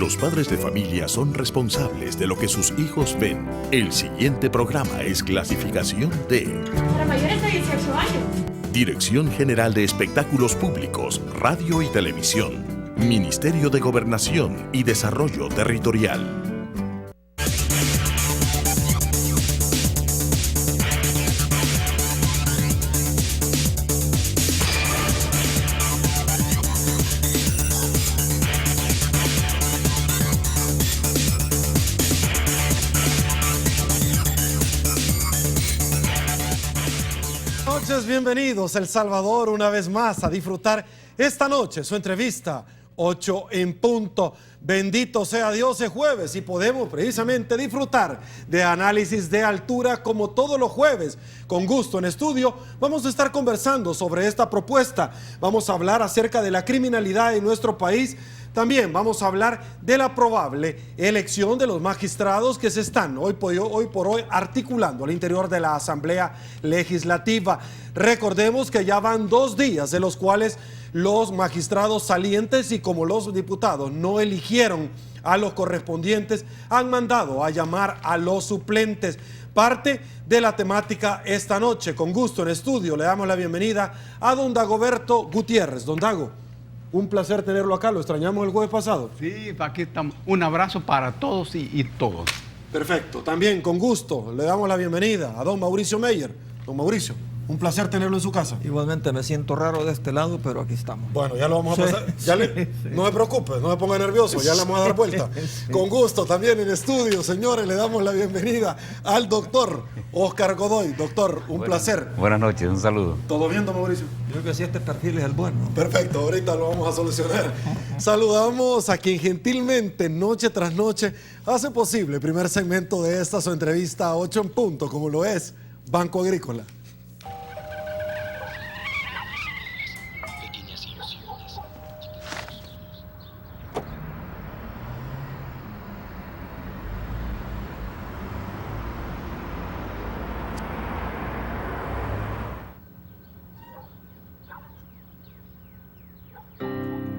Los padres de familia son responsables de lo que sus hijos ven. El siguiente programa es clasificación D. Para mayores de 18 años. Dirección General de Espectáculos Públicos, Radio y Televisión. Ministerio de Gobernación y Desarrollo Territorial. Bienvenidos a El Salvador una vez más a disfrutar esta noche su entrevista 8 en punto. Bendito sea Dios, es jueves y podemos precisamente disfrutar de análisis de altura como todos los jueves. Con Gusto en Estudio vamos a estar conversando sobre esta propuesta. Vamos a hablar acerca de la criminalidad en nuestro país. También vamos a hablar de la probable elección de los magistrados que se están hoy por hoy articulando al interior de la Asamblea Legislativa. Recordemos que ya van 2 días de los cuales los magistrados salientes y como los diputados no eligieron a los correspondientes, han mandado a llamar a los suplentes. Parte de la temática esta noche. Con Gusto en Estudio le damos la bienvenida a don Dagoberto Gutiérrez. Don Dago, un placer tenerlo acá, lo extrañamos el jueves pasado. Sí, aquí estamos. Un abrazo para todos y todos. Perfecto, también con gusto le damos la bienvenida a don Mauricio Meyer. Don Mauricio, un placer tenerlo en su casa. Igualmente me siento raro de este lado, pero aquí estamos. Bueno, ya lo vamos a pasar. No se preocupe, no se ponga nervioso, ya le vamos a dar vuelta. Sí. Con gusto también en estudio, señores, le damos la bienvenida al doctor Oscar Godoy. Doctor, un placer. Buenas noches, un saludo. ¿Todo bien, don Mauricio? Yo creo que sí, este perfil es el bueno. Perfecto, ahorita lo vamos a solucionar. Saludamos a quien gentilmente, noche tras noche, hace posible el primer segmento de esta su entrevista 8 en punto, como lo es Banco Agrícola.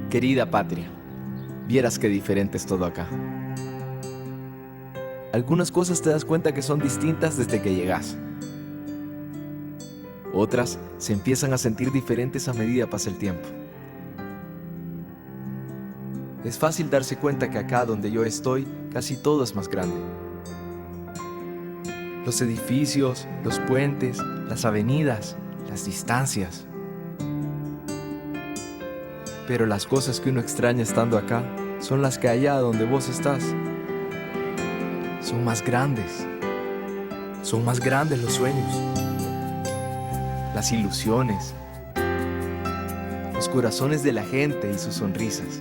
Querida patria, vieras qué diferente es todo acá. Algunas cosas te das cuenta que son distintas desde que llegas. Otras se empiezan a sentir diferentes a medida pasa el tiempo. Es fácil darse cuenta que acá donde yo estoy, casi todo es más grande. Los edificios, los puentes, las avenidas, las distancias. Pero las cosas que uno extraña estando acá son las que allá donde vos estás son más grandes. Son más grandes los sueños, las ilusiones, los corazones de la gente y sus sonrisas.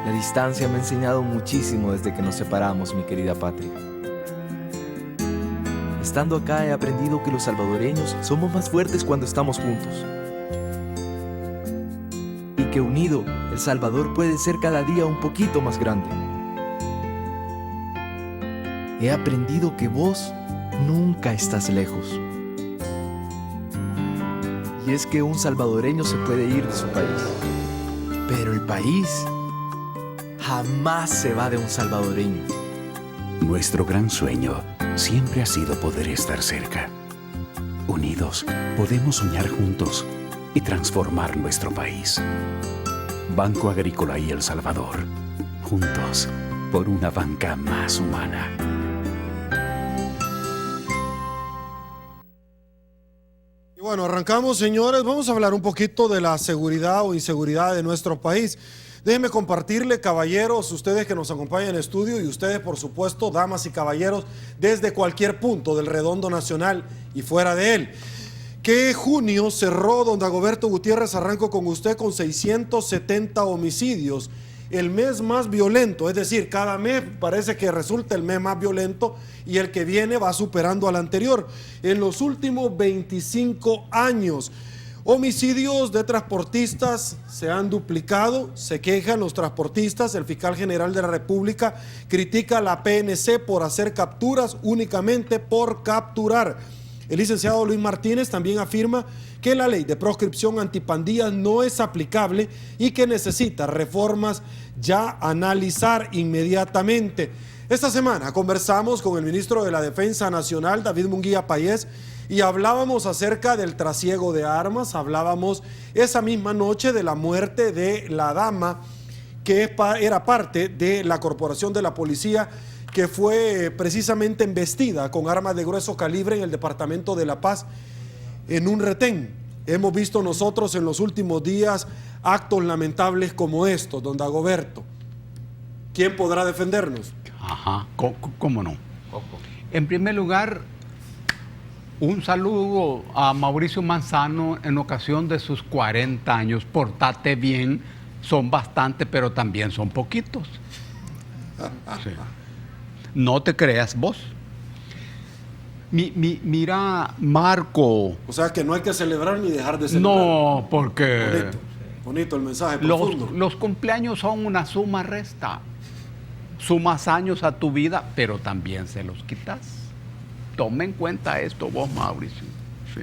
La distancia me ha enseñado muchísimo desde que nos separamos, mi querida patria. Estando acá he aprendido que los salvadoreños somos más fuertes cuando estamos juntos. Que unido, El Salvador puede ser cada día un poquito más grande. He aprendido que vos nunca estás lejos. Y es que un salvadoreño se puede ir de su país, pero el país jamás se va de un salvadoreño. Nuestro gran sueño siempre ha sido poder estar cerca. Unidos, podemos soñar juntos y transformar nuestro país. Banco Agrícola y El Salvador, juntos por una banca más humana. Y bueno, arrancamos, señores. Vamos a hablar un poquito de la seguridad o inseguridad de nuestro país. Déjenme compartirle, caballeros, ustedes que nos acompañan en estudio y ustedes, por supuesto, damas y caballeros, desde cualquier punto del redondo nacional y fuera de él. Que junio cerró, don Dagoberto Gutiérrez, arranco con usted, con 670 homicidios. El mes más violento, es decir, cada mes parece que resulta el mes más violento y el que viene va superando al anterior. En los últimos 25 años, homicidios de transportistas se han duplicado, se quejan los transportistas, el fiscal general de la República critica a la PNC por hacer capturas únicamente por capturar. El licenciado Luis Martínez también afirma que la ley de proscripción antipandillas no es aplicable y que necesita reformas ya a analizar inmediatamente. Esta semana conversamos con el ministro de la Defensa Nacional, David Munguía Payés, y hablábamos acerca del trasiego de armas, hablábamos esa misma noche de la muerte de la dama que era parte de la corporación de la policía, que fue precisamente embestida con armas de grueso calibre en el departamento de La Paz, en un retén. Hemos visto nosotros en los últimos días actos lamentables como estos, don Dagoberto. ¿Quién podrá defendernos? Ajá, ¿cómo no? En primer lugar, un saludo a Mauricio Manzano en ocasión de sus 40 años. Portate bien, son bastante, pero también son poquitos. Sí. No te creas vos. Mira, Marco. O sea que no hay que celebrar ni dejar de celebrar. No, porque bonito el mensaje profundo. Los cumpleaños son una suma resta. Sumas años a tu vida, pero también se los quitas. Toma en cuenta esto vos, Mauricio. Sí.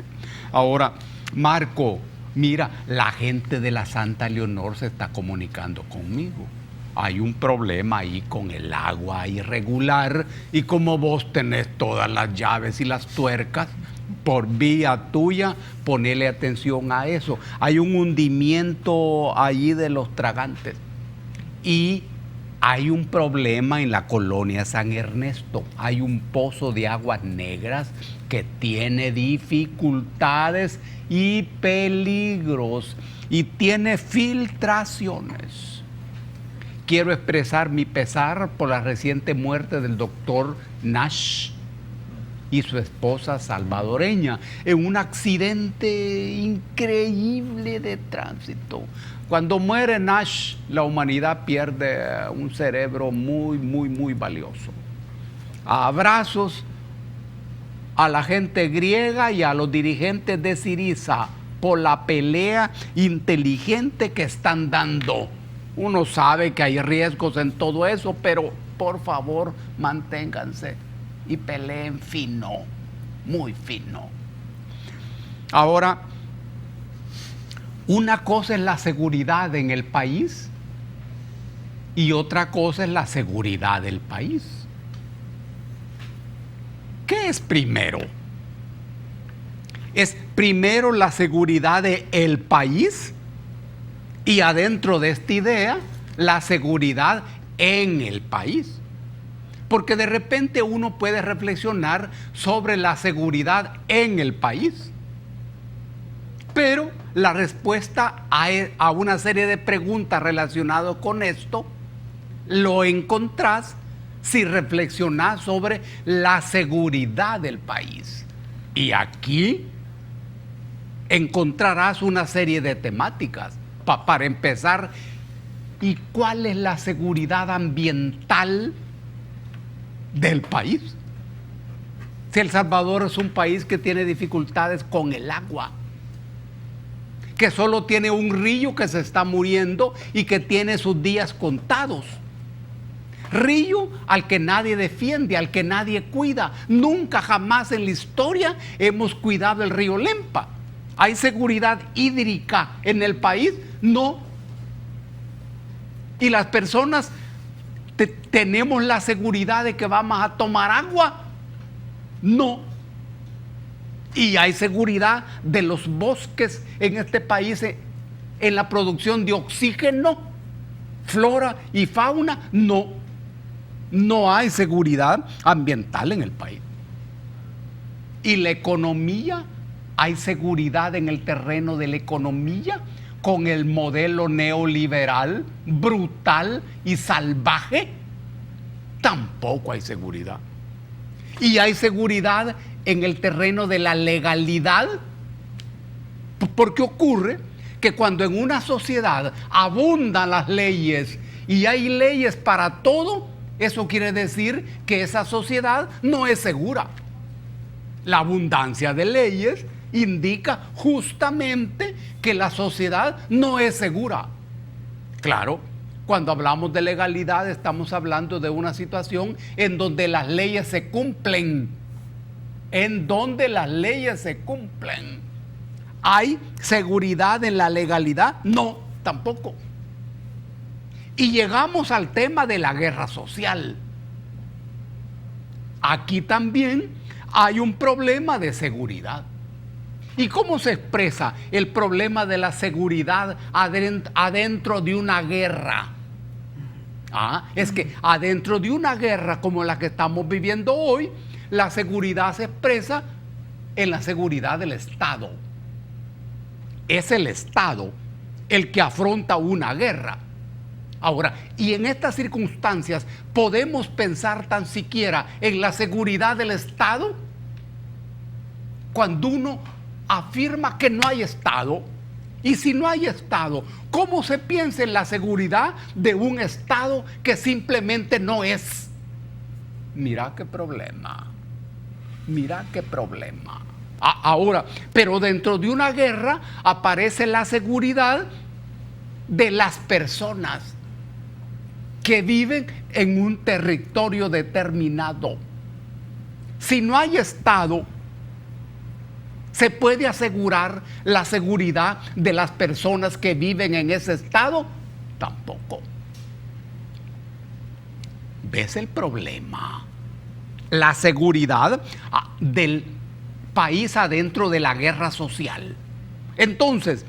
Ahora, Marco, mira, la gente de la Santa Leonor se está comunicando conmigo. Hay un problema ahí con el agua irregular y como vos tenés todas las llaves y las tuercas, por vía tuya, ponele atención a eso. Hay un hundimiento allí de los tragantes y hay un problema en la colonia San Ernesto. Hay un pozo de aguas negras que tiene dificultades y peligros y tiene filtraciones. Quiero expresar mi pesar por la reciente muerte del doctor Nash y su esposa salvadoreña en un accidente increíble de tránsito. Cuando muere Nash, la humanidad pierde un cerebro muy, muy, muy valioso. Abrazos a la gente griega y a los dirigentes de Syriza por la pelea inteligente que están dando. Uno sabe que hay riesgos en todo eso, pero por favor manténganse y peleen fino, muy fino. Ahora, una cosa es la seguridad en el país y otra cosa es la seguridad del país. ¿Qué es primero? ¿Es primero la seguridad del país? Y adentro de esta idea, la seguridad en el país. Porque de repente uno puede reflexionar sobre la seguridad en el país. Pero la respuesta a una serie de preguntas relacionadas con esto, lo encontrás si reflexionás sobre la seguridad del país. Y aquí encontrarás una serie de temáticas. Para empezar, ¿y cuál es la seguridad ambiental del país? Si El Salvador es un país que tiene dificultades con el agua, que solo tiene un río que se está muriendo y que tiene sus días contados. Río al que nadie defiende, al que nadie cuida. Nunca jamás en la historia hemos cuidado el río Lempa. ¿Hay seguridad hídrica en el país? No. Y las personas tenemos la seguridad de que vamos a tomar agua. No. Y hay seguridad de los bosques en este país en la producción de oxígeno, flora y fauna. No. No hay seguridad ambiental en el país. Y la economía, ¿hay seguridad en el terreno de la economía con el modelo neoliberal, brutal y salvaje? Tampoco hay seguridad. ¿Y hay seguridad en el terreno de la legalidad? Porque ocurre que cuando en una sociedad abundan las leyes y hay leyes para todo, eso quiere decir que esa sociedad no es segura. La abundancia de leyes indica justamente que la sociedad no es segura. Claro, cuando hablamos de legalidad estamos hablando de una situación en donde las leyes se cumplen en donde las leyes se cumplen. ¿Hay seguridad en la legalidad? No, tampoco. Y llegamos al tema de la guerra social. Aquí también hay un problema de seguridad. ¿Y cómo se expresa el problema de la seguridad adentro de una guerra? Es que adentro de una guerra como la que estamos viviendo hoy, la seguridad se expresa en la seguridad del Estado. Es el Estado el que afronta una guerra. Ahora, y en estas circunstancias, ¿podemos pensar tan siquiera en la seguridad del Estado? Cuando uno afirma que no hay Estado, y si no hay Estado, ¿cómo se piensa en la seguridad de un Estado que simplemente no es? Mira qué problema, mira qué problema. Ahora, pero dentro de una guerra aparece la seguridad de las personas que viven en un territorio determinado. Si no hay Estado, ¿se puede asegurar la seguridad de las personas que viven en ese estado? Tampoco. ¿Ves el problema? La seguridad del país adentro de la guerra social. Entonces,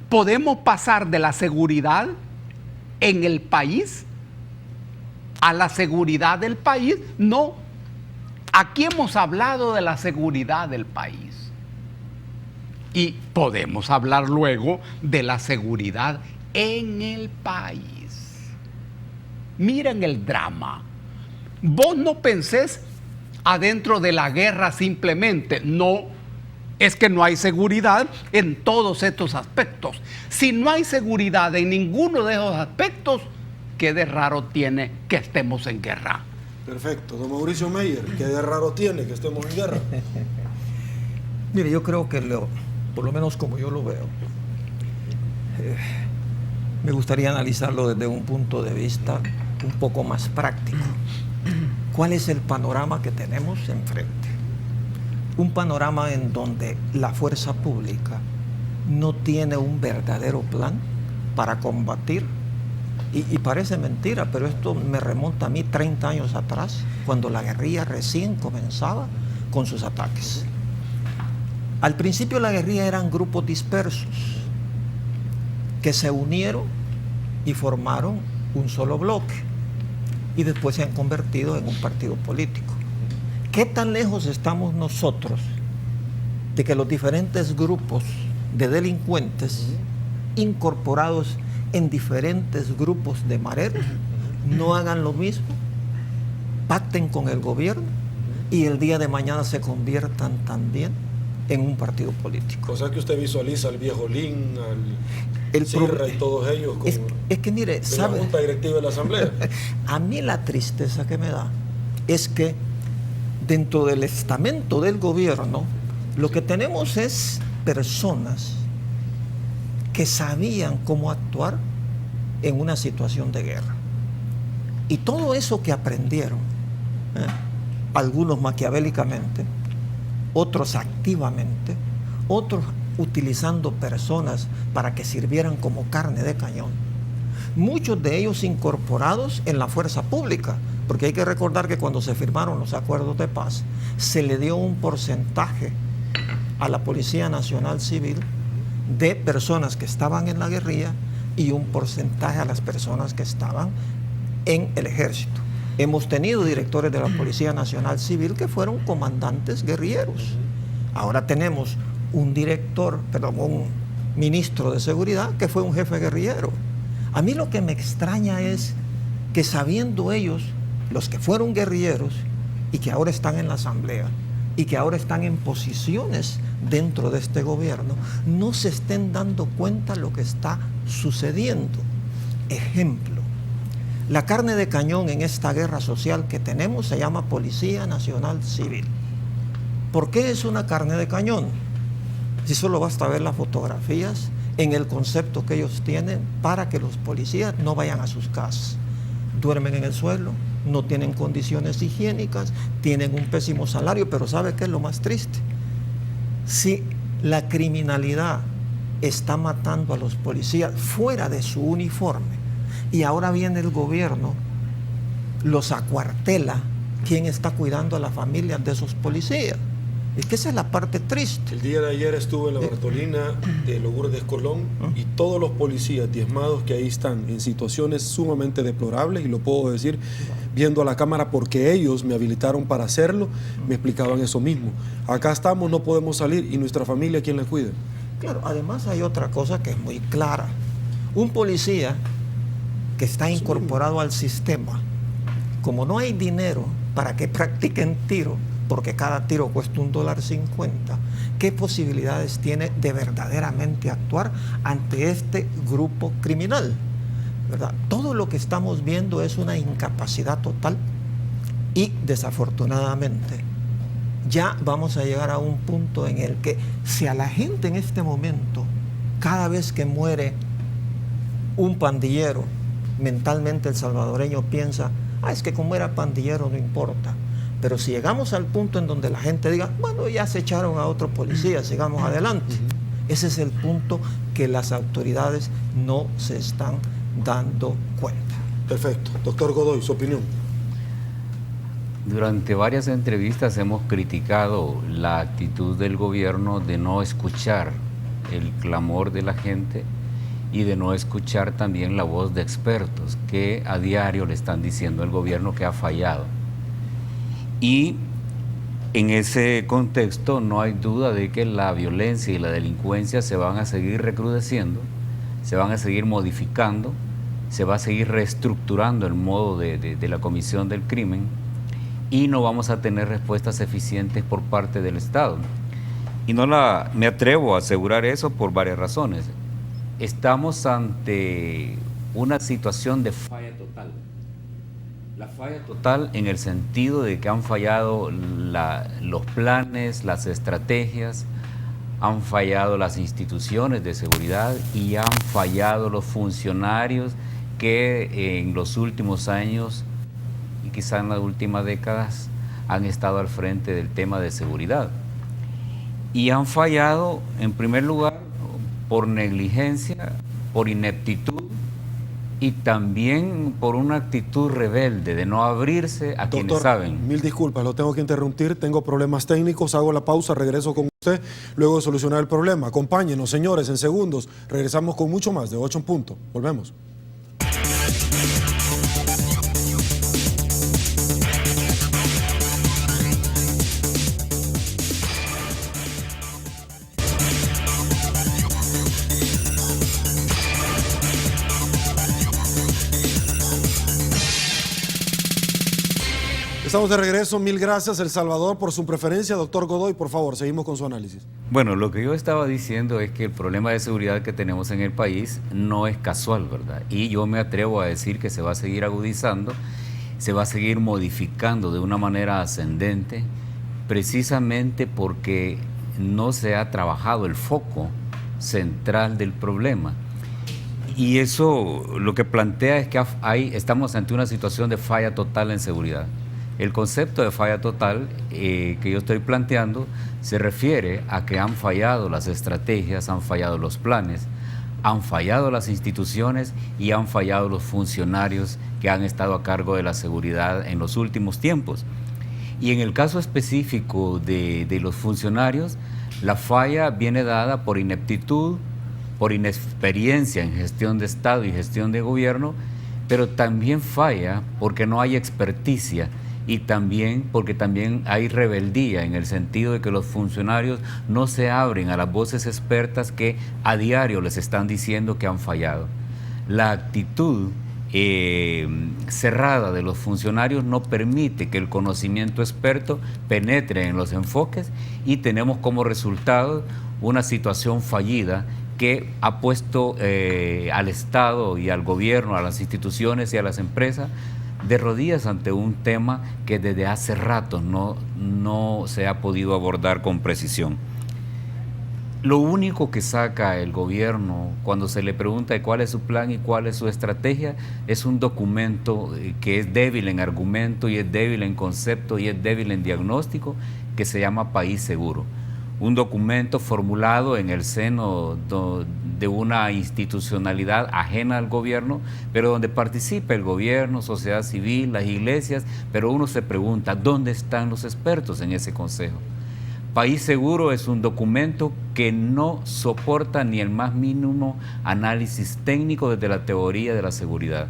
¿podemos pasar de la seguridad en el país a la seguridad del país? No. Aquí hemos hablado de la seguridad del país. Y podemos hablar luego de la seguridad en el país. Miren el drama. Vos no pensés adentro de la guerra simplemente. No, es que no hay seguridad en todos estos aspectos. Si no hay seguridad en ninguno de esos aspectos, ¿qué de raro tiene que estemos en guerra? Perfecto. Don Mauricio Meyer, ¿qué de raro tiene que estemos en guerra? Mire, yo creo que por lo menos como yo lo veo, me gustaría analizarlo desde un punto de vista un poco más práctico. ¿Cuál es el panorama que tenemos enfrente? Un panorama en donde la fuerza pública no tiene un verdadero plan para combatir. Y parece mentira, pero esto me remonta a mí 30 años atrás, cuando la guerrilla recién comenzaba con sus ataques. Al principio la guerrilla eran grupos dispersos que se unieron y formaron un solo bloque y después se han convertido en un partido político. ¿Qué tan lejos estamos nosotros de que los diferentes grupos de delincuentes incorporados en diferentes grupos de mareros no hagan lo mismo, pacten con el gobierno y el día de mañana se conviertan también en un partido político? O sea que usted visualiza al viejo Lin, al Sierra y todos ellos como es que mire, la Junta Directiva de la Asamblea. A mí la tristeza que me da es que dentro del estamento del gobierno lo que tenemos es personas que sabían cómo actuar en una situación de guerra. Y todo eso que aprendieron, algunos maquiavélicamente, otros activamente, otros utilizando personas para que sirvieran como carne de cañón, muchos de ellos incorporados en la fuerza pública, porque hay que recordar que cuando se firmaron los acuerdos de paz, se le dio un porcentaje a la Policía Nacional Civil de personas que estaban en la guerrilla y un porcentaje a las personas que estaban en el ejército. Hemos tenido directores de la Policía Nacional Civil que fueron comandantes guerrilleros. Ahora tenemos un ministro de seguridad que fue un jefe guerrillero. A mí lo que me extraña es que sabiendo ellos, los que fueron guerrilleros y que ahora están en la asamblea y que ahora están en posiciones dentro de este gobierno, no se estén dando cuenta de lo que está sucediendo. Ejemplo, la carne de cañón en esta guerra social que tenemos se llama Policía Nacional Civil. ¿Por qué es una carne de cañón? Si solo basta ver las fotografías en el concepto que ellos tienen para que los policías no vayan a sus casas. Duermen en el suelo, no tienen condiciones higiénicas, tienen un pésimo salario, pero ¿sabe qué es lo más triste? Si la criminalidad está matando a los policías fuera de su uniforme y ahora viene el gobierno, los acuartela, ¿quién está cuidando a las familias de esos policías? Es que esa es la parte triste. El día de ayer estuve en la Bartolina de Lourdes Colón y todos los policías diezmados que ahí están en situaciones sumamente deplorables, y lo puedo decir viendo a la cámara porque ellos me habilitaron para hacerlo, me explicaban eso mismo. Acá estamos, no podemos salir, y nuestra familia, ¿quién la cuida? Claro, además hay otra cosa que es muy clara. Un policía que está incorporado al sistema, como no hay dinero para que practiquen tiro, porque cada tiro cuesta $1.50, ¿qué posibilidades tiene de verdaderamente actuar ante este grupo criminal? ¿Verdad? Todo lo que estamos viendo es una incapacidad total y desafortunadamente ya vamos a llegar a un punto en el que si a la gente en este momento, cada vez que muere un pandillero, mentalmente el salvadoreño piensa, es que como era pandillero no importa. Pero si llegamos al punto en donde la gente diga, bueno, ya se echaron a otro policía, sigamos adelante. Ese es el punto que las autoridades no se están dando cuenta. Perfecto. Doctor Godoy, su opinión. Durante varias entrevistas hemos criticado la actitud del gobierno de no escuchar el clamor de la gente y de no escuchar también la voz de expertos que a diario le están diciendo al gobierno que ha fallado. Y en ese contexto no hay duda de que la violencia y la delincuencia se van a seguir recrudeciendo, se van a seguir modificando, se va a seguir reestructurando el modo de la comisión del crimen y no vamos a tener respuestas eficientes por parte del Estado. Y me atrevo a asegurar eso por varias razones. Estamos ante una situación de falla total. La falla total en el sentido de que han fallado los planes, las estrategias, han fallado las instituciones de seguridad y han fallado los funcionarios que en los últimos años y quizá en las últimas décadas han estado al frente del tema de seguridad. Y han fallado, en primer lugar, por negligencia, por ineptitud y también por una actitud rebelde de no abrirse a quienes saben. Mil disculpas, lo tengo que interrumpir, tengo problemas técnicos, hago la pausa, regreso con usted luego de solucionar el problema. Acompáñenos, señores, en segundos. Regresamos con mucho más de 8 en punto. Volvemos. Estamos de regreso, mil gracias El Salvador por su preferencia. Doctor Godoy, por favor, seguimos con su análisis. Bueno, lo que yo estaba diciendo es que el problema de seguridad que tenemos en el país no es casual, ¿verdad? Y yo me atrevo a decir que se va a seguir agudizando, se va a seguir modificando de una manera ascendente, precisamente porque no se ha trabajado el foco central del problema. Y eso lo que plantea es que estamos ante una situación de falla total en seguridad. El concepto de falla total que yo estoy planteando se refiere a que han fallado las estrategias, han fallado los planes, han fallado las instituciones y han fallado los funcionarios que han estado a cargo de la seguridad en los últimos tiempos. Y en el caso específico de los funcionarios, la falla viene dada por ineptitud, por inexperiencia en gestión de Estado y gestión de gobierno, pero también falla porque no hay experticia y también porque también hay rebeldía en el sentido de que los funcionarios no se abren a las voces expertas que a diario les están diciendo que han fallado. La actitud cerrada de los funcionarios no permite que el conocimiento experto penetre en los enfoques y tenemos como resultado una situación fallida que ha puesto al Estado y al gobierno, a las instituciones y a las empresas de rodillas ante un tema que desde hace rato no se ha podido abordar con precisión. Lo único que saca el gobierno cuando se le pregunta de cuál es su plan y cuál es su estrategia es un documento que es débil en argumento y es débil en concepto y es débil en diagnóstico, que se llama País Seguro. Un documento formulado en el seno de una institucionalidad ajena al gobierno, pero donde participa el gobierno, sociedad civil, las iglesias, pero uno se pregunta, ¿dónde están los expertos en ese consejo? País Seguro es un documento que no soporta ni el más mínimo análisis técnico desde la teoría de la seguridad.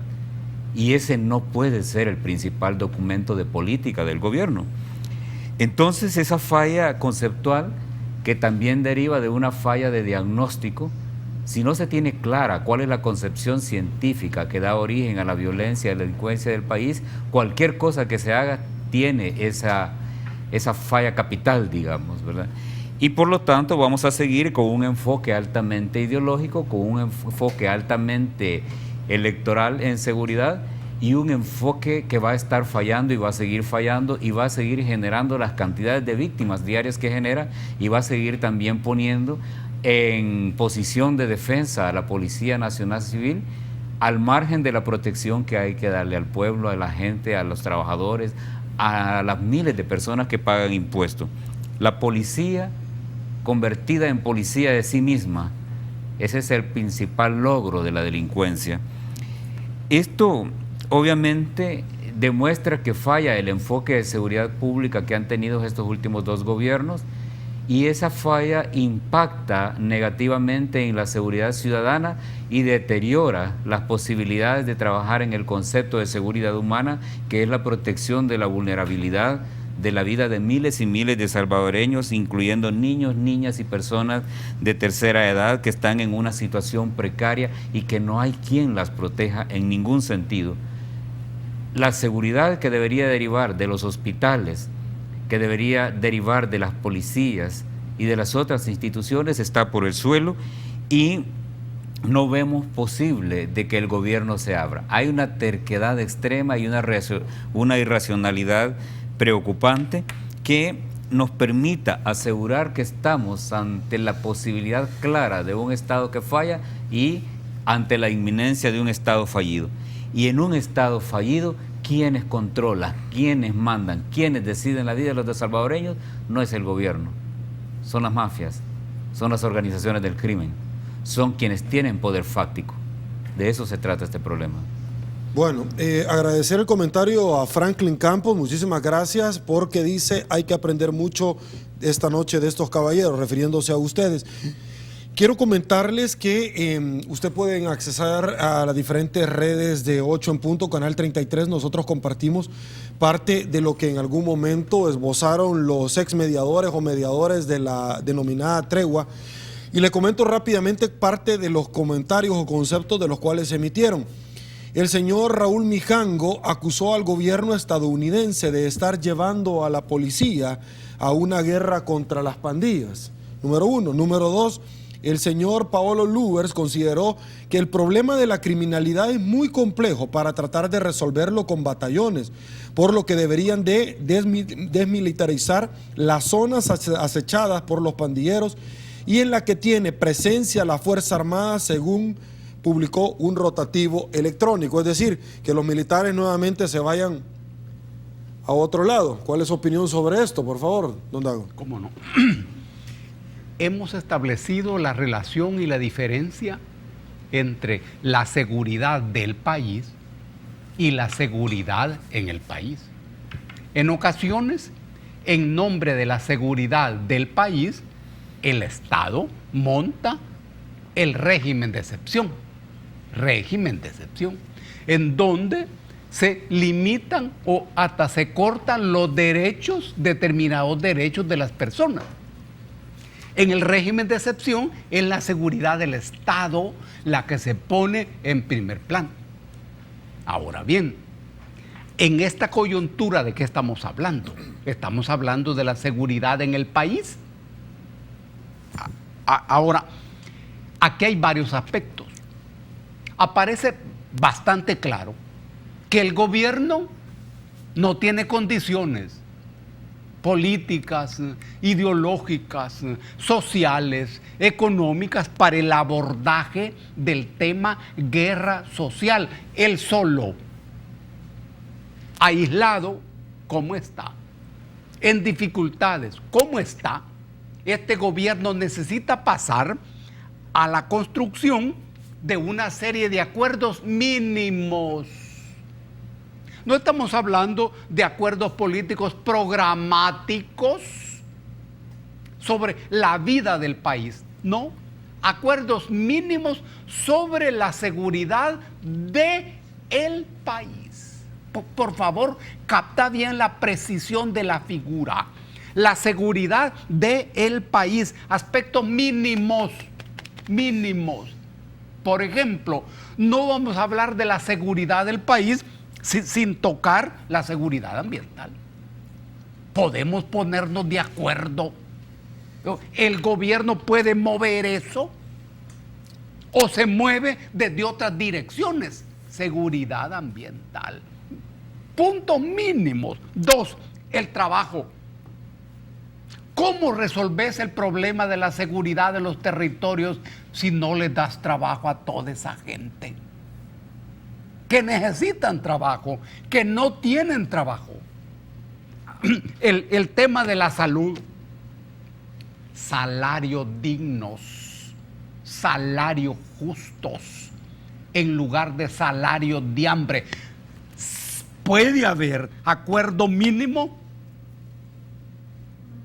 Y ese no puede ser el principal documento de política del gobierno. Entonces, esa falla conceptual, que también deriva de una falla de diagnóstico, si no se tiene clara cuál es la concepción científica que da origen a la violencia y la delincuencia del país, cualquier cosa que se haga tiene esa falla capital, digamos, ¿verdad? Y por lo tanto vamos a seguir con un enfoque altamente ideológico, con un enfoque altamente electoral en seguridad y un enfoque que va a estar fallando y va a seguir fallando y va a seguir generando las cantidades de víctimas diarias que genera y va a seguir también poniendo en posición de defensa a la Policía Nacional Civil al margen de la protección que hay que darle al pueblo, a la gente, a los trabajadores, a las miles de personas que pagan impuestos. La policía convertida en policía de sí misma, ese es el principal logro de la delincuencia. Esto obviamente demuestra que falla el enfoque de seguridad pública que han tenido estos últimos dos gobiernos y esa falla impacta negativamente en la seguridad ciudadana y deteriora las posibilidades de trabajar en el concepto de seguridad humana, que es la protección de la vulnerabilidad de la vida de miles y miles de salvadoreños, incluyendo niños, niñas y personas de tercera edad que están en una situación precaria y que no hay quien las proteja en ningún sentido. La seguridad que debería derivar de los hospitales, que debería derivar de las policías y de las otras instituciones está por el suelo y no vemos posible de que el gobierno se abra. Hay una terquedad extrema y una irracionalidad preocupante que nos permita asegurar que estamos ante la posibilidad clara de un Estado que falla y ante la inminencia de un Estado fallido. Y en un Estado fallido, quienes controlan, quienes mandan, quienes deciden la vida de los salvadoreños, no es el gobierno, son las mafias, son las organizaciones del crimen, son quienes tienen poder fáctico. De eso se trata este problema. Bueno, agradecer el comentario a Franklin Campos, muchísimas gracias, porque dice hay que aprender mucho esta noche de estos caballeros, refiriéndose a ustedes. Quiero comentarles que ustedes pueden accesar a las diferentes redes de 8 en punto, Canal 33. Nosotros compartimos parte de lo que en algún momento esbozaron los ex mediadores o mediadores de la denominada tregua. Y le comento rápidamente parte de los comentarios o conceptos de los cuales se emitieron. El señor Raúl Mijango acusó al gobierno estadounidense de estar llevando a la policía a una guerra contra las pandillas. Número uno. Número dos. El señor Paolo Lubers consideró que el problema de la criminalidad es muy complejo para tratar de resolverlo con batallones, por lo que deberían de desmilitarizar las zonas acechadas por los pandilleros y en la que tiene presencia la Fuerza Armada, según publicó un rotativo electrónico. Es decir, que los militares nuevamente se vayan a otro lado. ¿Cuál es su opinión sobre esto, por favor, don Dago? ¿Cómo no? Hemos establecido la relación y la diferencia entre la seguridad del país y la seguridad en el país. En ocasiones, en nombre de la seguridad del país, el Estado monta el régimen de excepción, en donde se limitan o hasta se cortan los derechos, determinados derechos de las personas. En el régimen de excepción es la seguridad del Estado la que se pone en primer plano. Ahora bien, en esta coyuntura, ¿de qué estamos hablando? Estamos hablando de la seguridad en el país. Ahora, aquí hay varios aspectos. Aparece bastante claro que el gobierno no tiene condiciones políticas, ideológicas, sociales, económicas para el abordaje del tema guerra social. Él solo, aislado, ¿cómo está? En dificultades, ¿cómo está? Este gobierno necesita pasar a la construcción de una serie de acuerdos mínimos. No estamos hablando de acuerdos políticos programáticos sobre la vida del país, no, acuerdos mínimos sobre la seguridad del país. Por favor, capta bien la precisión de la figura. La seguridad del país, aspectos mínimos, mínimos. Por ejemplo, no vamos a hablar de la seguridad del país sin tocar la seguridad ambiental. Podemos ponernos de acuerdo. ¿El gobierno puede mover eso? ¿O se mueve desde otras direcciones? Seguridad ambiental. Puntos mínimos. 2, el trabajo. ¿Cómo resolves el problema de la seguridad de los territorios si no les das trabajo a toda esa gente que necesitan trabajo, que no tienen trabajo? El tema de la salud, salarios dignos, salarios justos, en lugar de salarios de hambre. ¿Puede haber acuerdo mínimo?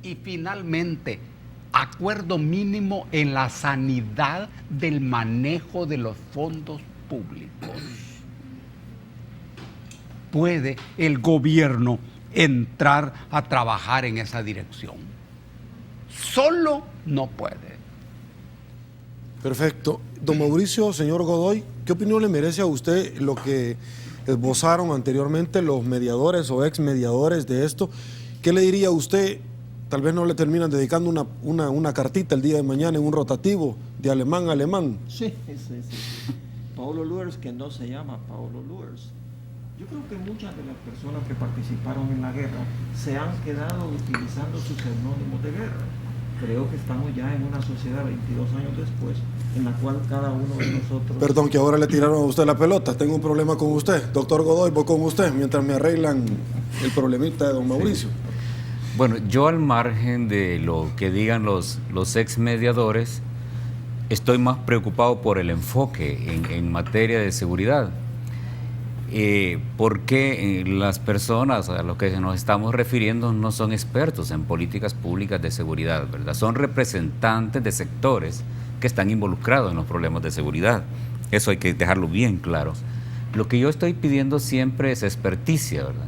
Y finalmente, acuerdo mínimo en la sanidad del manejo de los fondos públicos. ¿Puede el gobierno entrar a trabajar en esa dirección? Solo no puede. Perfecto. Don Mauricio, señor Godoy, ¿qué opinión le merece a usted lo que esbozaron anteriormente los mediadores o ex mediadores de esto? ¿Qué le diría a usted? Tal vez no le terminan dedicando una cartita el día de mañana en un rotativo de alemán a alemán. Sí. Paulo Luers, que no se llama Paulo Luers. Yo creo que muchas de las personas que participaron en la guerra se han quedado utilizando sus sinónimos de guerra. Creo que estamos ya en una sociedad 22 años después, en la cual cada uno de nosotros... Perdón, que ahora le tiraron a usted la pelota. Tengo un problema con usted. Doctor Godoy, voy con usted mientras me arreglan el problemita de don Mauricio. Sí. Bueno, yo al margen de lo que digan los ex mediadores, estoy más preocupado por el enfoque en materia de seguridad. Porque las personas a las que nos estamos refiriendo no son expertos en políticas públicas de seguridad, ¿verdad? Son representantes de sectores que están involucrados en los problemas de seguridad. Eso hay que dejarlo bien claro. Lo que yo estoy pidiendo siempre es experticia, ¿verdad?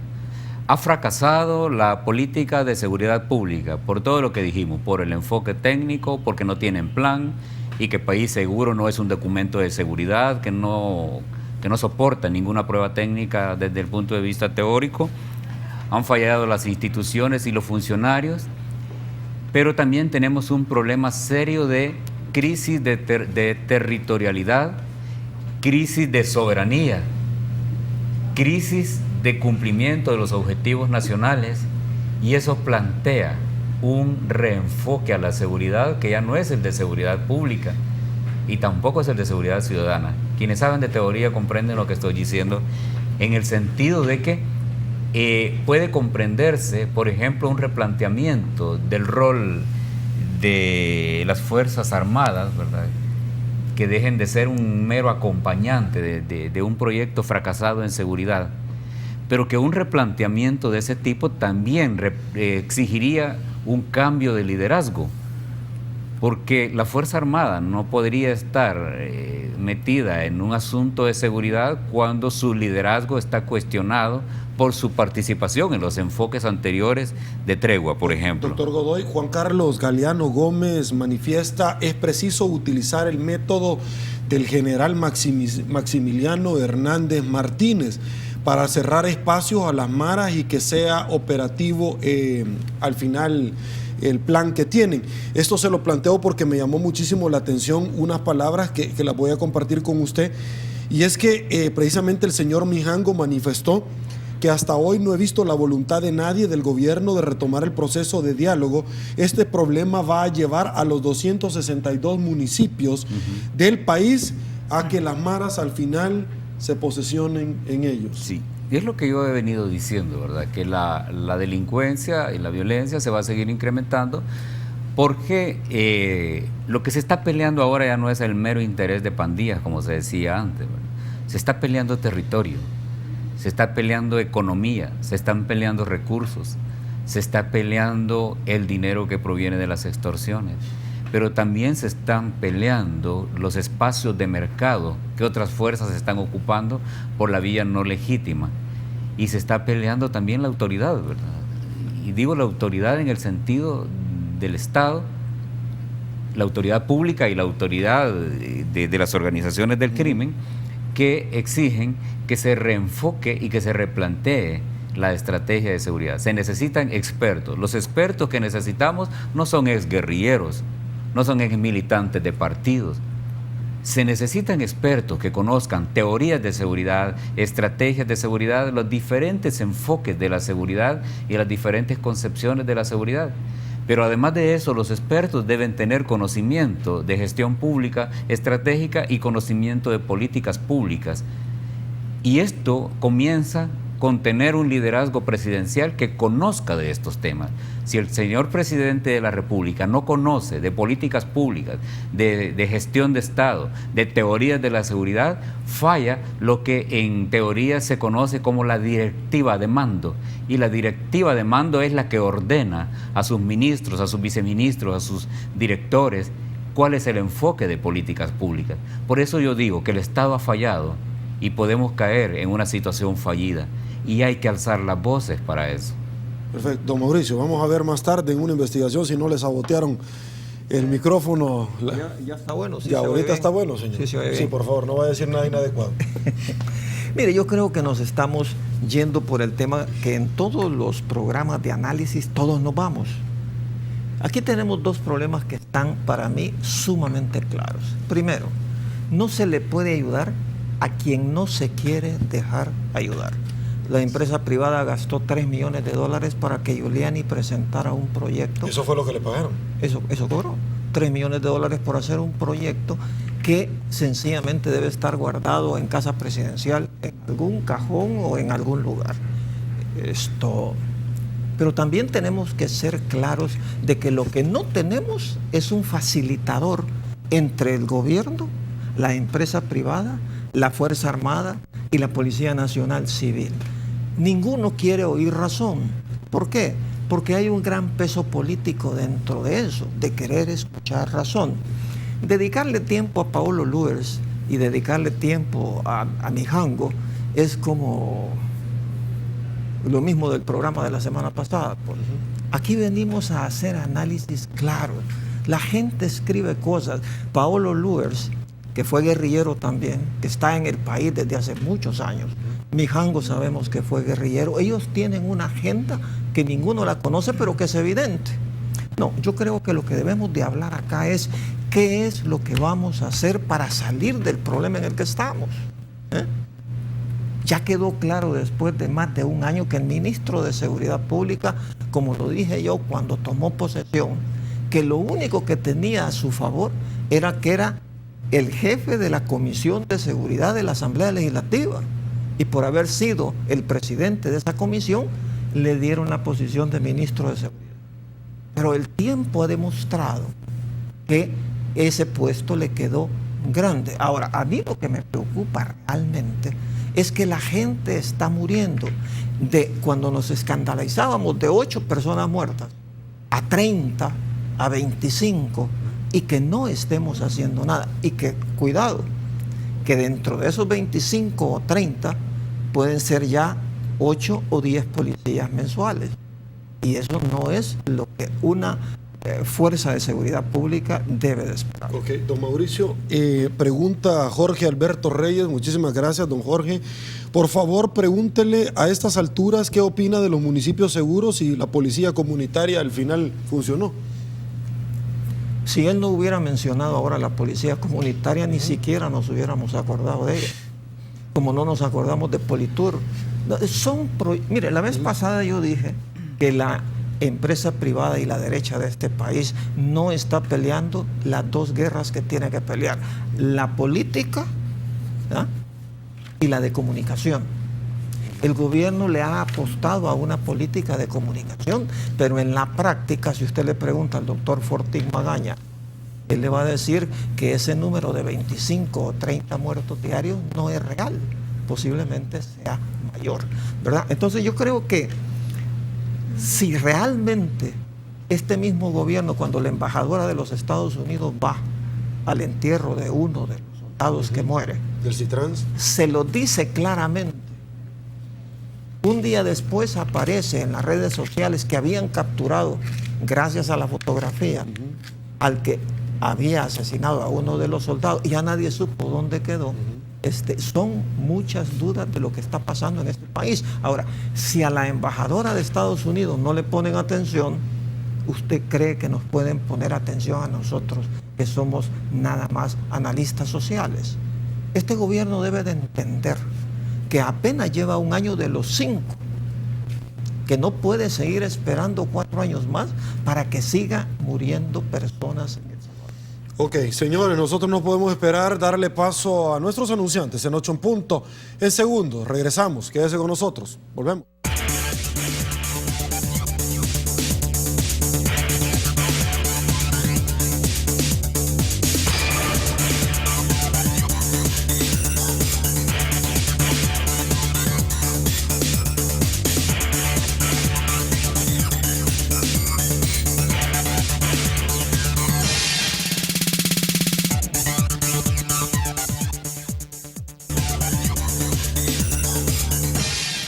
Ha fracasado la política de seguridad pública por todo lo que dijimos, por el enfoque técnico, porque no tienen plan y que País Seguro no es un documento de seguridad, que no soporta ninguna prueba técnica desde el punto de vista teórico. Han fallado las instituciones y los funcionarios, pero también tenemos un problema serio de crisis de territorialidad, crisis de soberanía, crisis de cumplimiento de los objetivos nacionales, y eso plantea un reenfoque a la seguridad que ya no es el de seguridad pública y tampoco es el de seguridad ciudadana. Quienes saben de teoría comprenden lo que estoy diciendo, en el sentido de que puede comprenderse, por ejemplo, un replanteamiento del rol de las Fuerzas Armadas, ¿verdad?, que dejen de ser un mero acompañante de un proyecto fracasado en seguridad, pero que un replanteamiento de ese tipo también exigiría un cambio de liderazgo, porque la Fuerza Armada no podría estar metida en un asunto de seguridad cuando su liderazgo está cuestionado por su participación en los enfoques anteriores de tregua, por ejemplo. Doctor Godoy, Juan Carlos Galeano Gómez manifiesta: es preciso utilizar el método del general Maximiliano Hernández Martínez para cerrar espacios a las maras y que sea operativo al final el plan que tienen. Esto se lo planteo porque me llamó muchísimo la atención unas palabras que las voy a compartir con usted, y es que precisamente el señor Mijango manifestó que hasta hoy no he visto la voluntad de nadie del gobierno de retomar el proceso de diálogo. Este problema va a llevar a los 262 municipios del país a que las maras al final se posesionen en ellos. Sí, y es lo que yo he venido diciendo, ¿verdad? Que la delincuencia y la violencia se va a seguir incrementando porque lo que se está peleando ahora ya no es el mero interés de pandillas, como se decía antes, ¿verdad? Se está peleando territorio, se está peleando economía, se están peleando recursos, se está peleando el dinero que proviene de las extorsiones, pero también se están peleando los espacios de mercado que otras fuerzas están ocupando por la vía no legítima, y se está peleando también la autoridad, ¿verdad? Y digo la autoridad en el sentido del Estado, la autoridad pública y la autoridad de las organizaciones del crimen, que exigen que se reenfoque y que se replantee la estrategia de seguridad. Se necesitan expertos. Los expertos que necesitamos no son exguerrilleros, no son exmilitantes de partidos. Se necesitan expertos que conozcan teorías de seguridad, estrategias de seguridad, los diferentes enfoques de la seguridad y las diferentes concepciones de la seguridad. Pero además de eso, los expertos deben tener conocimiento de gestión pública, estratégica y conocimiento de políticas públicas. Y esto comienza con tener un liderazgo presidencial que conozca de estos temas. Si el señor presidente de la República no conoce de políticas públicas, de gestión de Estado, de teorías de la seguridad, falla lo que en teoría se conoce como la directiva de mando. Y la directiva de mando es la que ordena a sus ministros, a sus viceministros, a sus directores, cuál es el enfoque de políticas públicas. Por eso yo digo que el Estado ha fallado y podemos caer en una situación fallida. Y hay que alzar las voces para eso. Perfecto. Don Mauricio, vamos a ver más tarde en una investigación si no le sabotearon el micrófono. Ya está bueno. Sí, ya ahorita está bueno, señor. Sí, por favor, no vaya a decir nada inadecuado. Mire, yo creo que nos estamos yendo por el tema que en todos los programas de análisis todos nos vamos. Aquí tenemos dos problemas que están para mí sumamente claros. Primero, no se le puede ayudar a quien no se quiere dejar ayudar. La empresa privada gastó $3 millones para que Giuliani presentara un proyecto. ¿Eso fue lo que le pagaron? Eso cobró. $3 millones por hacer un proyecto que sencillamente debe estar guardado en casa presidencial, en algún cajón o en algún lugar. Pero también tenemos que ser claros de que lo que no tenemos es un facilitador entre el gobierno, la empresa privada, la Fuerza Armada y la Policía Nacional Civil. Ninguno quiere oír razón. ¿Por qué? Porque hay un gran peso político dentro de eso, de querer escuchar razón. Dedicarle tiempo a Paolo Luers y dedicarle tiempo a Mijango es como lo mismo del programa de la semana pasada. Aquí venimos a hacer análisis claros. La gente escribe cosas. Paolo Luers, que fue guerrillero también, que está en el país desde hace muchos años. Mijango sabemos que fue guerrillero. Ellos tienen una agenda que ninguno la conoce, pero que es evidente. No, yo creo que lo que debemos de hablar acá es qué es lo que vamos a hacer para salir del problema en el que estamos. Ya quedó claro después de más de un año que el ministro de Seguridad Pública, como lo dije yo cuando tomó posesión, que lo único que tenía a su favor era que era el jefe de la Comisión de Seguridad de la Asamblea Legislativa, y por haber sido el presidente de esa comisión le dieron la posición de ministro de Seguridad. Pero el tiempo ha demostrado que ese puesto le quedó grande. Ahora, a mí lo que me preocupa realmente es que la gente está muriendo. Cuando nos escandalizábamos de 8 personas muertas a 30, a 25, y que no estemos haciendo nada. Y que, cuidado, que dentro de esos 25 o 30 pueden ser ya 8 o 10 policías mensuales. Y eso no es lo que una fuerza de seguridad pública debe de esperar. Ok, don Mauricio, pregunta Jorge Alberto Reyes, muchísimas gracias, don Jorge. Por favor, pregúntele a estas alturas qué opina de los municipios seguros y la policía comunitaria al final funcionó. Si él no hubiera mencionado ahora la policía comunitaria, ni siquiera nos hubiéramos acordado de ella. Como no nos acordamos de Politur No, mire, la vez pasada yo dije que la empresa privada y la derecha de este país no está peleando las dos guerras que tiene que pelear, la política, ¿ah?, y la de comunicación. El gobierno le ha apostado a una política de comunicación, pero en la práctica, si usted le pregunta al doctor Fortín Magaña, él le va a decir que ese número de 25 o 30 muertos diarios no es real, posiblemente sea mayor, ¿verdad? Entonces yo creo que si realmente este mismo gobierno, cuando la embajadora de los Estados Unidos va al entierro de uno de los soldados que muere, del Citrans, se lo dice claramente, un día después aparece en las redes sociales que habían capturado, gracias a la fotografía, al que había asesinado a uno de los soldados, y ya nadie supo dónde quedó. Son muchas dudas de lo que está pasando en este país. Ahora, si a la embajadora de Estados Unidos no le ponen atención, ¿usted cree que nos pueden poner atención a nosotros, que somos nada más analistas sociales? Este gobierno debe de entender que apenas lleva un año de los 5, que no puede seguir esperando 4 años más para que siga muriendo personas en El Salvador. Ok, señores, nosotros no podemos esperar, darle paso a nuestros anunciantes en 8 en punto. En segundos, regresamos, quédese con nosotros, volvemos.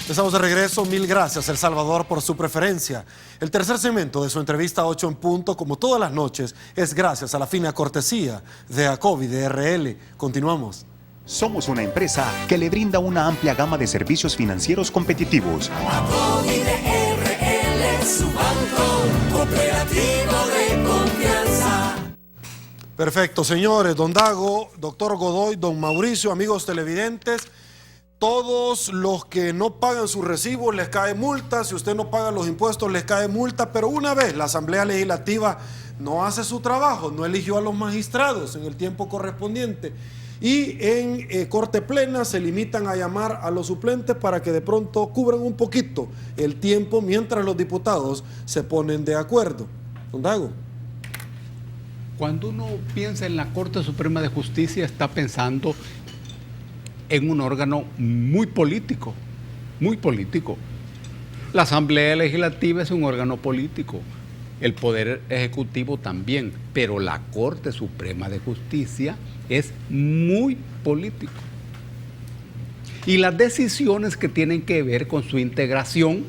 Estamos de regreso, mil gracias El Salvador por su preferencia. El tercer segmento de su entrevista 8 en punto, como todas las noches, es gracias a la fina cortesía de ACOBI de RL. Continuamos. Somos una empresa que le brinda una amplia gama de servicios financieros competitivos. ACOBI de RL, su banco cooperativo de confianza. Perfecto, señores. Don Dago, doctor Godoy, don Mauricio, amigos televidentes. Todos los que no pagan sus recibos les cae multa, si usted no paga los impuestos les cae multa, pero una vez la Asamblea Legislativa no hace su trabajo, no eligió a los magistrados en el tiempo correspondiente y en Corte Plena se limitan a llamar a los suplentes para que de pronto cubran un poquito el tiempo mientras los diputados se ponen de acuerdo. Don Dago. Cuando uno piensa en la Corte Suprema de Justicia está pensando en un órgano muy político, muy político. La Asamblea Legislativa es un órgano político, el Poder Ejecutivo también, pero la Corte Suprema de Justicia es muy político. Y las decisiones que tienen que ver con su integración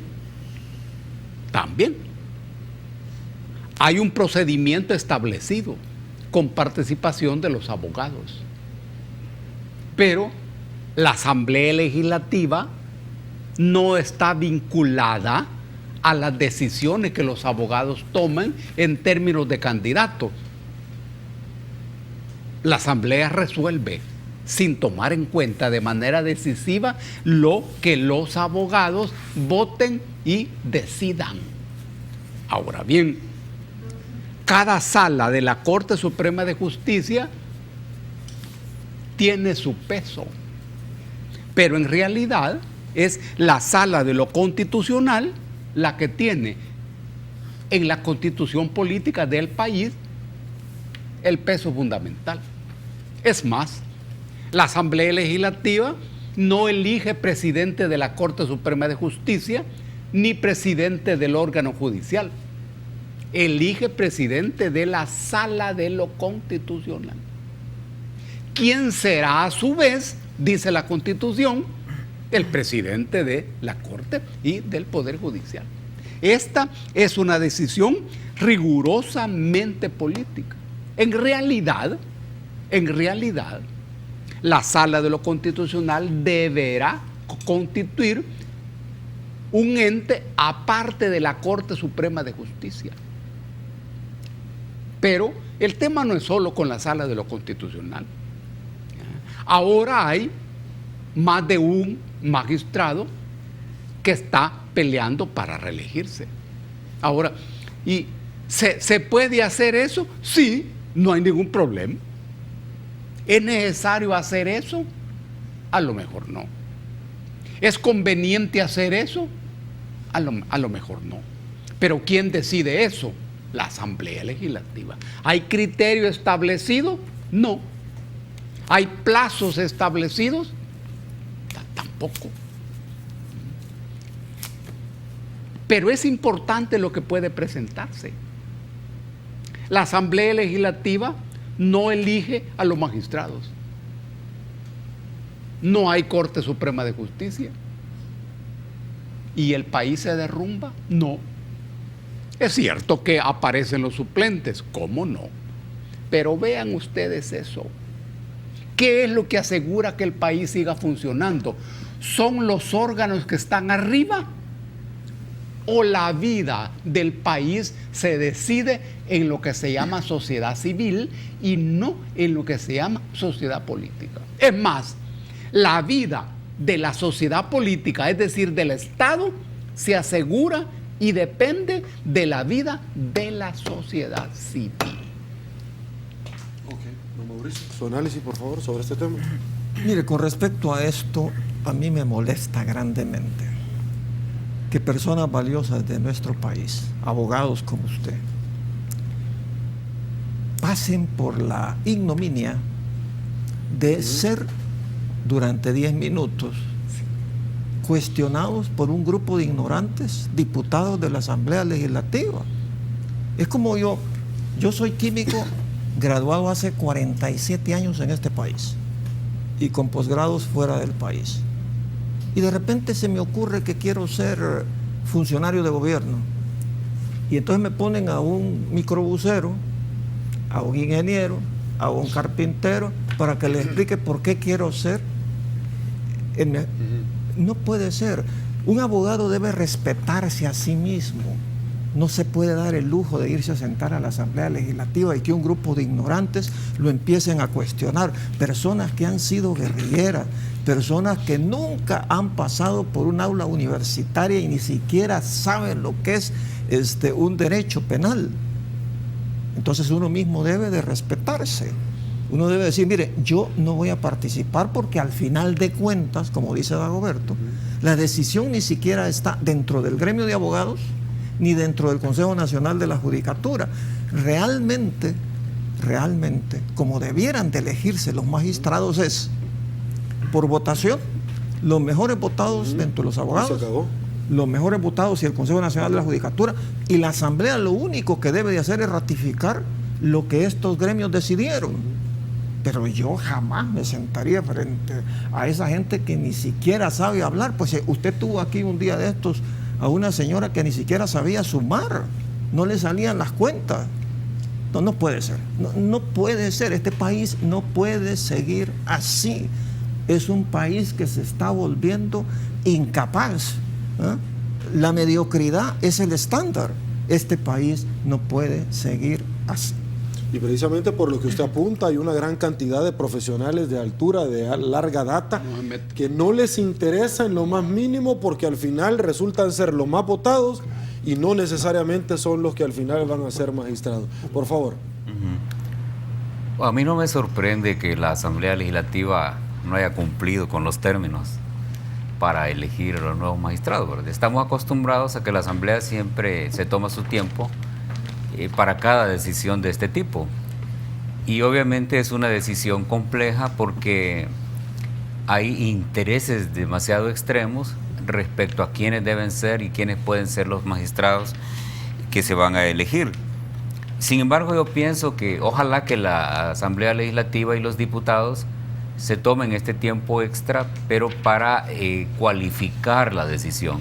también. Hay un procedimiento establecido con participación de los abogados, pero la Asamblea Legislativa no está vinculada a las decisiones que los abogados toman en términos de candidatos. La Asamblea resuelve sin tomar en cuenta de manera decisiva lo que los abogados voten y decidan. Ahora bien, cada sala de la Corte Suprema de Justicia tiene su peso. Pero en realidad es la sala de lo constitucional la que tiene en la constitución política del país el peso fundamental. Es más, la Asamblea Legislativa no elige presidente de la Corte Suprema de Justicia ni presidente del órgano judicial. Elige presidente de la sala de lo constitucional. ¿Quién será a su vez, dice la Constitución, el presidente de la Corte y del Poder Judicial? Esta es una decisión rigurosamente política. En realidad, la Sala de lo Constitucional deberá constituir un ente aparte de la Corte Suprema de Justicia. Pero el tema no es solo con la Sala de lo Constitucional. Ahora hay más de un magistrado que está peleando para reelegirse. Ahora, ¿y se puede hacer eso? Sí, no hay ningún problema. ¿Es necesario hacer eso? A lo mejor no. ¿Es conveniente hacer eso? A lo mejor no. Pero ¿quién decide eso? La Asamblea Legislativa. ¿Hay criterio establecido? No. ¿Hay plazos establecidos? Tampoco. Pero es importante lo que puede presentarse. La Asamblea Legislativa no elige a los magistrados. No hay Corte Suprema de Justicia. ¿Y el país se derrumba? No. Es cierto que aparecen los suplentes, ¿cómo no? Pero vean ustedes eso. ¿Qué es lo que asegura que el país siga funcionando? ¿Son los órganos que están arriba? ¿O la vida del país se decide en lo que se llama sociedad civil y no en lo que se llama sociedad política? Es más, la vida de la sociedad política, es decir, del Estado, se asegura y depende de la vida de la sociedad civil. Ok, don Mauricio, su análisis, por favor, sobre este tema. Mire, con respecto a esto, a mí me molesta grandemente que personas valiosas de nuestro país, abogados como usted, pasen por la ignominia de ser durante 10 minutos cuestionados por un grupo de ignorantes diputados de la Asamblea Legislativa. Es como yo soy químico graduado hace 47 años en este país y con posgrados fuera del país. Y de repente se me ocurre que quiero ser funcionario de gobierno. Y entonces me ponen a un microbusero, a un ingeniero, a un carpintero, para que le explique por qué quiero ser. No puede ser. Un abogado debe respetarse a sí mismo. No se puede dar el lujo de irse a sentar a la Asamblea Legislativa y que un grupo de ignorantes lo empiecen a cuestionar. Personas que han sido guerrilleras, personas que nunca han pasado por un aula universitaria y ni siquiera saben lo que es un derecho penal. Entonces uno mismo debe de respetarse. Uno debe decir, mire, yo no voy a participar porque al final de cuentas, como dice Dagoberto, la decisión ni siquiera está dentro del gremio de abogados ni dentro del Consejo Nacional de la Judicatura. Realmente, como debieran de elegirse los magistrados es por votación, los mejores votados dentro de los abogados, los mejores votados y el Consejo Nacional de la Judicatura, y la Asamblea lo único que debe de hacer es ratificar lo que estos gremios decidieron. Pero yo jamás me sentaría frente a esa gente que ni siquiera sabe hablar. Pues usted tuvo aquí un día de estos a una señora que ni siquiera sabía sumar, no le salían las cuentas. No puede ser, no puede ser. Este país no puede seguir así. Es un país que se está volviendo incapaz. La mediocridad es el estándar. Este país no puede seguir así. Y precisamente por lo que usted apunta, hay una gran cantidad de profesionales de altura, de larga data, que no les interesa en lo más mínimo porque al final resultan ser los más votados y no necesariamente son los que al final van a ser magistrados. Por favor. A mí no me sorprende que la Asamblea Legislativa no haya cumplido con los términos para elegir a los nuevos magistrados, ¿verdad? Estamos acostumbrados a que la Asamblea siempre se toma su tiempo para cada decisión de este tipo. Y obviamente es una decisión compleja porque hay intereses demasiado extremos respecto a quiénes deben ser y quiénes pueden ser los magistrados que se van a elegir. Sin embargo, yo pienso que ojalá que la Asamblea Legislativa y los diputados se tomen este tiempo extra, pero para cualificar la decisión.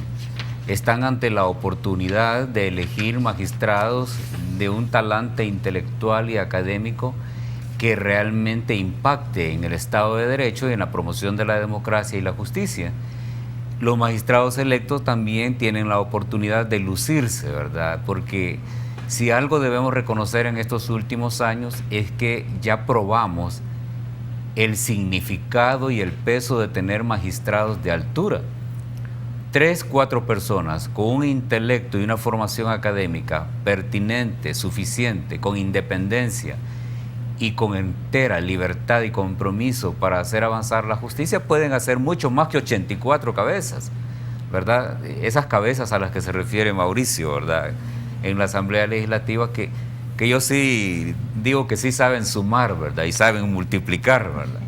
Están ante la oportunidad de elegir magistrados de un talante intelectual y académico que realmente impacte en el Estado de Derecho y en la promoción de la democracia y la justicia. Los magistrados electos también tienen la oportunidad de lucirse, ¿verdad? Porque si algo debemos reconocer en estos últimos años es que ya probamos el significado y el peso de tener magistrados de altura. 3, 4 personas con un intelecto y una formación académica pertinente, suficiente, con independencia y con entera libertad y compromiso para hacer avanzar la justicia, pueden hacer mucho más que 84 cabezas, ¿verdad? Esas cabezas a las que se refiere Mauricio, ¿verdad? En la Asamblea Legislativa, que yo sí digo que sí saben sumar, ¿verdad? Y saben multiplicar, ¿verdad?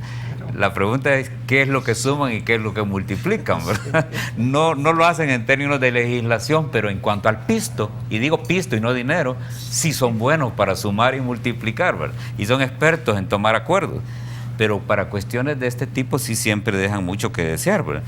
La pregunta es qué es lo que suman y qué es lo que multiplican, ¿verdad? No lo hacen en términos de legislación, pero en cuanto al pisto, y digo pisto y no dinero, sí son buenos para sumar y multiplicar, ¿verdad? Y son expertos en tomar acuerdos. Pero para cuestiones de este tipo sí siempre dejan mucho que desear, ¿verdad?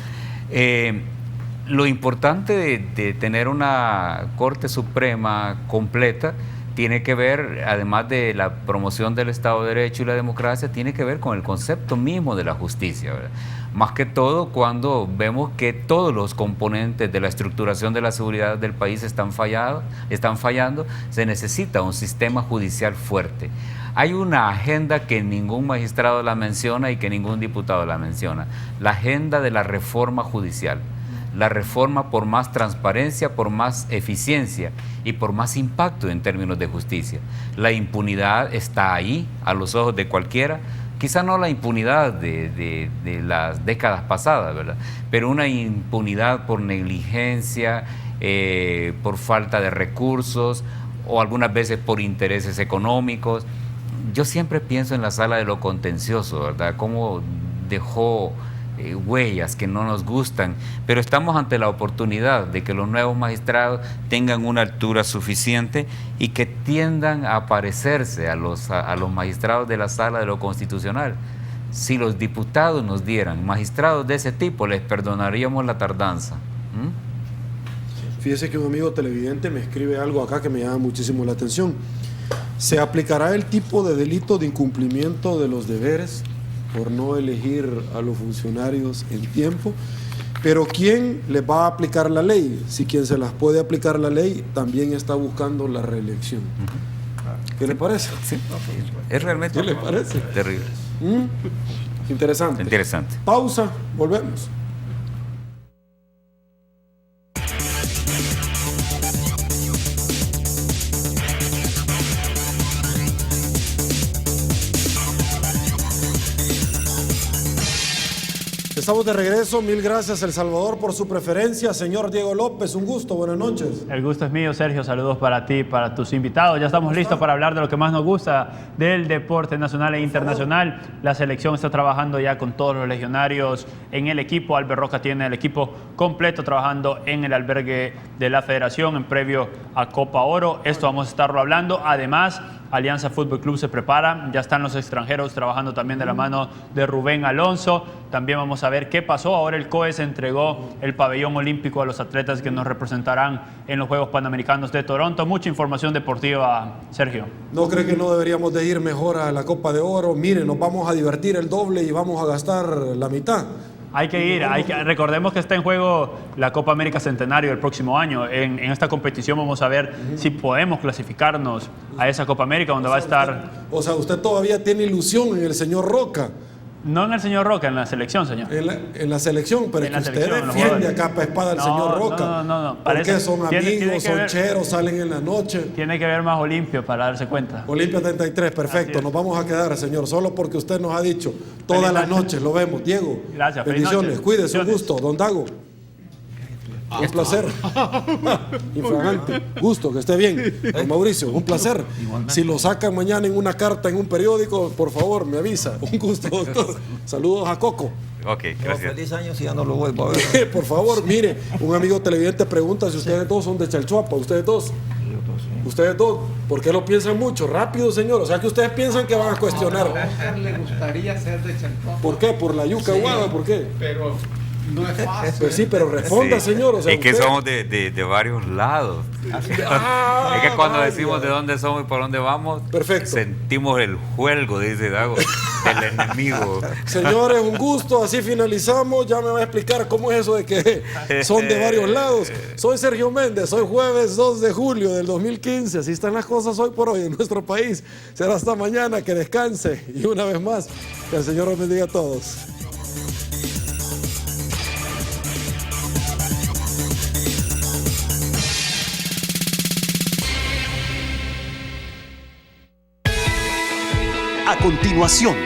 Lo importante de tener una Corte Suprema completa tiene que ver, además de la promoción del Estado de Derecho y la democracia, tiene que ver con el concepto mismo de la justicia, ¿verdad? Más que todo cuando vemos que todos los componentes de la estructuración de la seguridad del país están fallando, se necesita un sistema judicial fuerte. Hay una agenda que ningún magistrado la menciona y que ningún diputado la menciona, la agenda de la reforma judicial. La reforma por más transparencia, por más eficiencia y por más impacto en términos de justicia. La impunidad está ahí, a los ojos de cualquiera, quizá no la impunidad de las décadas pasadas, ¿verdad? Pero una impunidad por negligencia, por falta de recursos o algunas veces por intereses económicos. Yo siempre pienso en la sala de lo contencioso, ¿verdad? Cómo dejó huellas que no nos gustan, pero estamos ante la oportunidad de que los nuevos magistrados tengan una altura suficiente y que tiendan a parecerse a los magistrados de la Sala de lo Constitucional. Si los diputados nos dieran magistrados de ese tipo, les perdonaríamos la tardanza. Fíjese que un amigo televidente me escribe algo acá que me llama muchísimo la atención. ¿Se aplicará el tipo de delito de incumplimiento de los deberes por no elegir a los funcionarios en tiempo? Pero ¿quién les va a aplicar la ley? Si quien se las puede aplicar la ley también está buscando la reelección. ¿Qué le parece? Sí. Es realmente... ¿Qué le parece? Terrible. Interesante. Interesante. Pausa, volvemos. Estamos de regreso, mil gracias El Salvador por su preferencia. Señor Diego López, un gusto, buenas noches. El gusto es mío, Sergio, saludos para ti, para tus invitados. Ya estamos listos para hablar de lo que más nos gusta del deporte nacional e internacional. La selección está trabajando ya con todos los legionarios en el equipo. Albert Roca tiene el equipo completo trabajando en el albergue de la Federación en previo a Copa Oro. Esto vamos a estarlo hablando. Además, Alianza Fútbol Club se prepara, ya están los extranjeros trabajando también de la mano de Rubén Alonso. También vamos a ver qué pasó. Ahora el COES entregó el pabellón olímpico a los atletas que nos representarán en los Juegos Panamericanos de Toronto. Mucha información deportiva, Sergio. ¿No cree que no deberíamos de ir mejor a la Copa de Oro? Miren, nos vamos a divertir el doble y vamos a gastar la mitad. Hay que ir, recordemos que está en juego la Copa América Centenario el próximo año. En esta competición vamos a ver si podemos clasificarnos a esa Copa América donde va a estar... Usted todavía tiene ilusión en el señor Roca. No en el señor Roca, en la selección, señor. En la selección, pero es que usted defiende a capa espada al señor Roca. No. Porque son amigos, son cheros, salen en la noche. Tiene que ver más Olimpia para darse cuenta. Olimpia 33, perfecto. Nos vamos a quedar, señor, solo porque usted nos ha dicho todas las noches. Lo vemos. Diego, gracias. Bendiciones. Cuídese, un gusto. Don Dago. Un placer. Infragante. Gusto, que esté bien. Don Mauricio, un placer. Si lo sacan mañana en una carta en un periódico, por favor, me avisa. Un gusto, doctor. Saludos a Coco. Ok, gracias. Feliz año si ya no lo vuelvo a ver. Por favor, mire, un amigo televidente pregunta si ustedes dos son de Chalchuapa. ¿Ustedes dos? Ustedes dos, ¿por qué lo piensan mucho? Rápido, señor. O sea que ustedes piensan que van a cuestionar. A le gustaría ser de Chalchuapa. ¿Por qué? ¿Por la yuca aguada? ¿Por qué? Pero no es fácil. Pues sí, pero responda, señor. O sea, es que somos de varios lados. Es que cuando decimos de dónde somos y por dónde vamos, perfecto, sentimos el juego, dice Dago, del enemigo. Señores, un gusto. Así finalizamos. Ya me va a explicar cómo es eso de que son de varios lados. Soy Sergio Méndez. Hoy jueves 2 de julio del 2015. Así están las cosas hoy por hoy en nuestro país. Será hasta mañana. Que descanse. Y una vez más, que el Señor los bendiga a todos. continuación,